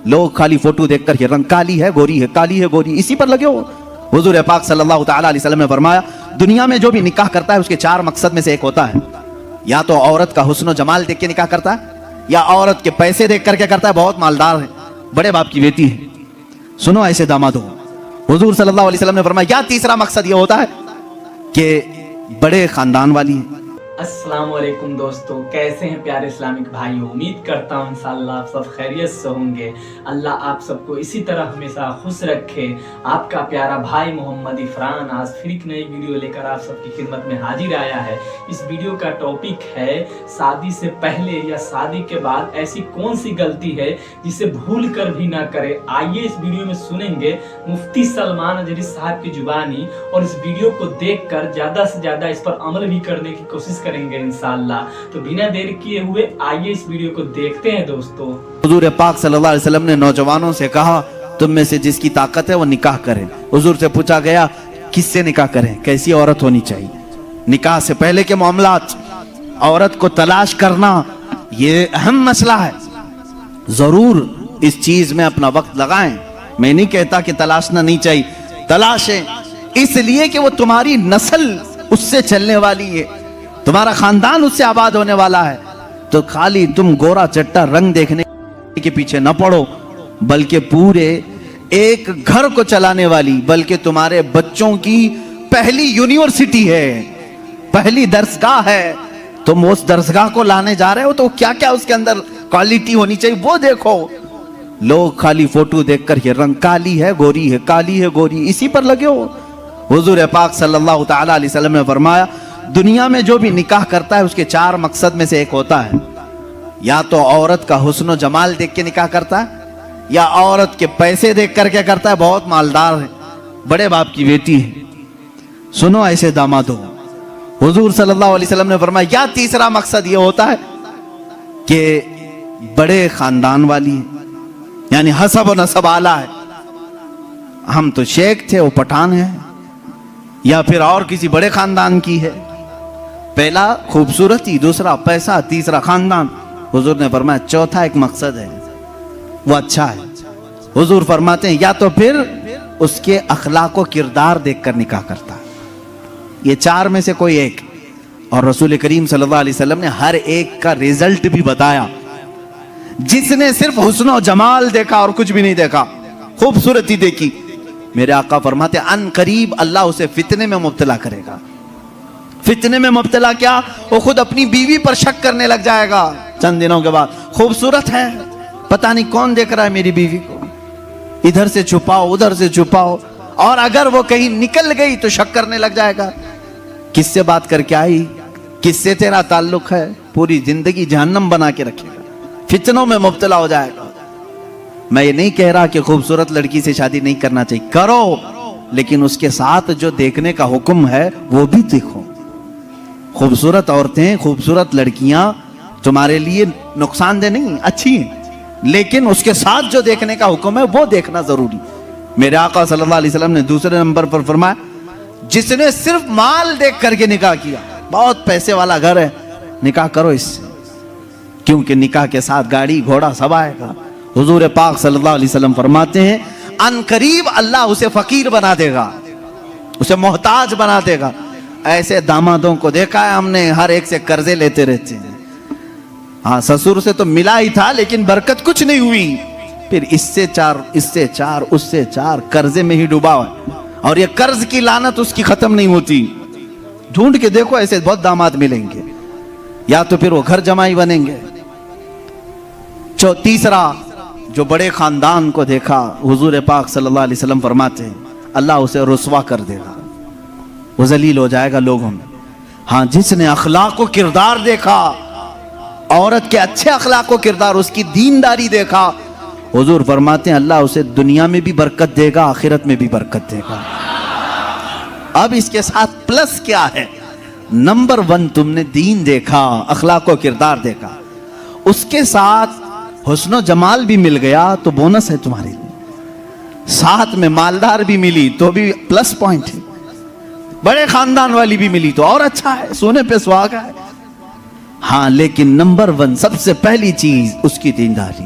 لوگ خالی فوٹو دیکھ کر یہ رنگ کالی ہے گوری ہے کالی ہے گوری اسی پر لگے ہو. حضور پاک صلی اللہ تعالی علیہ وسلم نے فرمایا دنیا میں جو بھی نکاح کرتا ہے اس کے 4 مقصد میں سے ایک ہوتا ہے. یا تو عورت کا حسن و جمال دیکھ کے نکاح کرتا ہے, یا عورت کے پیسے دیکھ کر کے کرتا ہے, بہت مالدار ہے, بڑے باپ کی بیٹی ہے. سنو ایسے داماد ہو. حضور صلی اللہ علیہ وسلم نے فرمایا یا تیسرا مقصد یہ ہوتا ہے کہ بڑے خاندان والی ہے. السلام علیکم دوستو, کیسے ہیں پیارے اسلامک بھائیو. امید کرتا ہوں انشاءاللہ آپ سب خیریت سے ہوں گے. اللہ آپ سب کو اسی طرح ہمیشہ خوش رکھے. آپ کا پیارا بھائی محمد عفران آج پھر ایک نئی ویڈیو لے کر آپ سب کی خدمت میں حاضر آیا ہے. اس ویڈیو کا ٹاپک ہے شادی سے پہلے یا شادی کے بعد ایسی کون سی غلطی ہے جسے بھول کر بھی نہ کرے. آئیے اس ویڈیو میں سنیں گے مفتی سلمان اجری صاحب کی زبانی, اور اس ویڈیو کو دیکھ کر زیادہ سے زیادہ اس پر عمل بھی کرنے کی کوشش کریں گے انشاءاللہ. تو بنا دیر کیے ہوئے آئیے اس ویڈیو کو دیکھتے ہیں دوستو. حضور پاک صلی اللہ علیہ وسلم نے نوجوانوں سے کہا تم میں سے جس کی طاقت ہے وہ نکاح کرے. حضور سے پوچھا گیا کس سے نکاح کریں, کیسی عورت ہونی چاہیے. نکاح سے پہلے کے معاملات, عورت کو تلاش کرنا یہ اہم مسئلہ ہے. ضرور اس چیز میں اپنا وقت لگائیں. میں نہیں کہتا کہ تلاشنا نہیں چاہیے, تلاشیں اس لیے کہ وہ تمہاری نسل اس سے چلنے والی ہے, تمہارا خاندان اس سے آباد ہونے والا ہے. تو خالی تم گورا چٹا رنگ دیکھنے کے پیچھے نہ پڑو, بلکہ پورے ایک گھر کو چلانے والی, بلکہ تمہارے بچوں کی پہلی یونیورسٹی ہے, پہلی درسگاہ ہے. تم اس درسگاہ کو لانے جا رہے ہو تو کیا کیا اس کے اندر کوالٹی ہونی چاہیے وہ دیکھو. لوگ خالی فوٹو دیکھ کر یہ رنگ کالی ہے گوری ہے کالی ہے گوری اسی پر لگے ہو. حضور پاک صلی اللہ تعالی علیہ وسلم نے فرمایا دنیا میں جو بھی نکاح کرتا ہے اس کے 4 مقصد میں سے ایک ہوتا ہے. یا تو عورت کا حسن و جمال دیکھ کے نکاح کرتا ہے, یا عورت کے پیسے دیکھ کر کے کرتا ہے, بہت مالدار ہے, بڑے باپ کی بیٹی ہے. سنو ایسے داماد ہو. حضور صلی اللہ علیہ وسلم نے فرمایا یا تیسرا مقصد یہ ہوتا ہے کہ بڑے خاندان والی ہے, یعنی حسب و نسب اعلیٰ ہے. ہم تو شیخ تھے وہ پٹھان ہے, یا پھر اور کسی بڑے خاندان کی ہے. پہلا خوبصورتی, دوسرا پیسہ, تیسرا خاندان. حضور نے فرمایا چوتھا ایک مقصد ہے وہ اچھا ہے. حضور فرماتے ہیں یا تو پھر اس کے اخلاق و کردار دیکھ کر نکاح کرتا ہے. یہ 4 میں سے کوئی ایک. اور رسول کریم صلی اللہ علیہ وسلم نے ہر ایک کا ریزلٹ بھی بتایا. جس نے صرف حسن و جمال دیکھا اور کچھ بھی نہیں دیکھا, خوبصورتی دیکھی, میرے آقا فرماتے ہیں ان قریب اللہ اسے فتنے میں مبتلا کرے گا. فتنے میں مبتلا کیا, وہ خود اپنی بیوی پر شک کرنے لگ جائے گا چند دنوں کے بعد. خوبصورت ہے, پتہ نہیں کون دیکھ رہا ہے میری بیوی کو, ادھر سے چھپاؤ ادھر سے چھپاؤ, اور اگر وہ کہیں نکل گئی تو شک کرنے لگ جائے گا کس سے بات کر کے آئی, کس سے تیرا تعلق ہے. پوری زندگی جہنم بنا کے رکھے گا, فتنوں میں مبتلا ہو جائے گا. میں یہ نہیں کہہ رہا کہ خوبصورت لڑکی سے شادی نہیں کرنا چاہیے, کرو, لیکن اس کے ساتھ جو دیکھنے کا حکم ہے وہ بھی دیکھو. خوبصورت عورتیں, خوبصورت لڑکیاں تمہارے لیے نقصان دہ نہیں, اچھی ہیں, لیکن اس کے ساتھ جو دیکھنے کا حکم ہے وہ دیکھنا ضروری. میرے آقا صلی اللہ علیہ وسلم نے دوسرے نمبر پر فرمایا جس نے صرف مال دیکھ کر کے نکاح کیا, بہت پیسے والا گھر ہے, نکاح کرو اس سے, کیونکہ نکاح کے ساتھ گاڑی گھوڑا سب آئے گا. حضور پاک صلی اللہ علیہ وسلم فرماتے ہیں ان قریب اللہ اسے فقیر بنا دے گا, اسے محتاج بنا دے گا. ایسے دامادوں کو دیکھا ہے ہم نے, ہر ایک سے قرضے لیتے رہتے ہیں. ہاں سسر سے تو ملا ہی تھا لیکن برکت کچھ نہیں ہوئی, پھر اس سے 4 اس سے 4 اس سے 4 قرضے میں ہی ڈوبا ہے, اور یہ قرض کی لعنت اس کی ختم نہیں ہوتی. ڈھونڈ کے دیکھو ایسے بہت داماد ملیں گے, یا تو پھر وہ گھر جمائی بنیں گے. تیسرا جو بڑے خاندان کو دیکھا, حضور پاک صلی اللہ علیہ وسلم فرماتے ہیں اللہ اسے رسوا کر دے گا, وہ ذلیل ہو جائے گا لوگوں میں. ہاں جس نے اخلاق و کردار دیکھا, عورت کے اچھے اخلاق و کردار, اس کی دینداری دیکھا, حضور فرماتے ہیں اللہ اسے دنیا میں بھی برکت دے گا, آخرت میں بھی برکت دے گا. اب اس کے ساتھ پلس کیا ہے, نمبر 1 تم نے دین دیکھا, اخلاق و کردار دیکھا, اس کے ساتھ حسن و جمال بھی مل گیا تو بونس ہے تمہارے لیے, ساتھ میں مالدار بھی ملی تو بھی پلس پوائنٹ ہے, بڑے خاندان والی بھی ملی تو اور اچھا ہے, سونے پہ سہاگا ہے. ہاں لیکن نمبر 1 سب سے پہلی چیز اس کی دینداری.